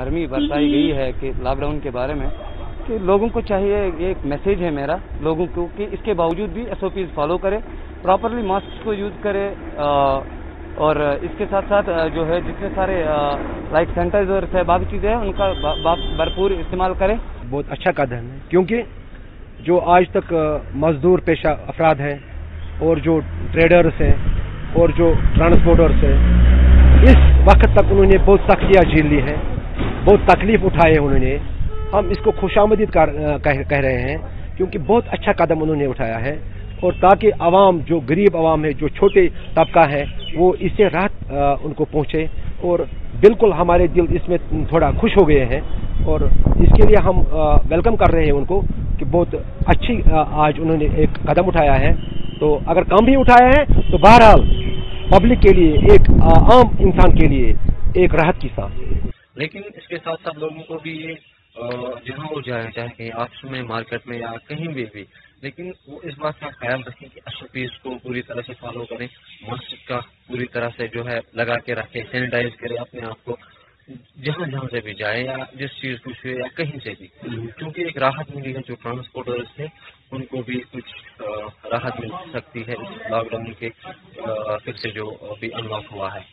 नरमी बरताई गई है कि लॉकडाउन के बारे में, कि लोगों को चाहिए, एक मैसेज है मेरा लोगों को कि इसके बावजूद भी SOPs फॉलो करें, प्रॉपरली मास्क को यूज़ करें, और इसके साथ साथ जो है जितने सारे लाइक सैनिटाइजर है बाकी चीज़ें हैं उनका भरपूर इस्तेमाल करें। बहुत अच्छा कदम है, क्योंकि जो आज तक मजदूर पेशा अफराद हैं और जो ट्रेडर्स हैं और जो ट्रांसपोर्टर्स हैं, इस वक्त तक उन्होंने बहुत सख्तियाँ झेल ली हैं, बहुत तकलीफ उठाए उन्होंने। हम इसको खुशामदीद कह रहे हैं, क्योंकि बहुत अच्छा कदम उन्होंने उठाया है, और ताकि आवाम, जो गरीब आवाम है, जो छोटे तबका है, वो इससे राहत उनको पहुँचे। और बिल्कुल हमारे दिल इसमें थोड़ा खुश हो गए हैं, और इसके लिए हम वेलकम कर रहे हैं उनको कि बहुत अच्छी आज उन्होंने एक कदम उठाया है। तो अगर कम भी उठाया है तो बहरहाल पब्लिक के लिए, एक आम इंसान के लिए एक राहत की सांस। लेकिन इसके साथ साथ लोगों को भी ये जहाँ हो जाए, चाहे कहीं ऑफिस में, मार्केट में या कहीं भी, लेकिन वो इस बात का ख्याल रखें कि SOPs को पूरी तरह से फॉलो करें, मास्क का पूरी तरह से जो है लगा के रखें, सैनिटाइज करें अपने आप को जहाँ से भी जाए या जिस चीज़ को छुए या कहीं से भी, क्योंकि एक राहत मिली है जो ट्रांसपोर्टर्स थे उनको भी कुछ राहत मिल सकती है इस लॉकडाउन के फिर से जो अभी अनलॉक हुआ है।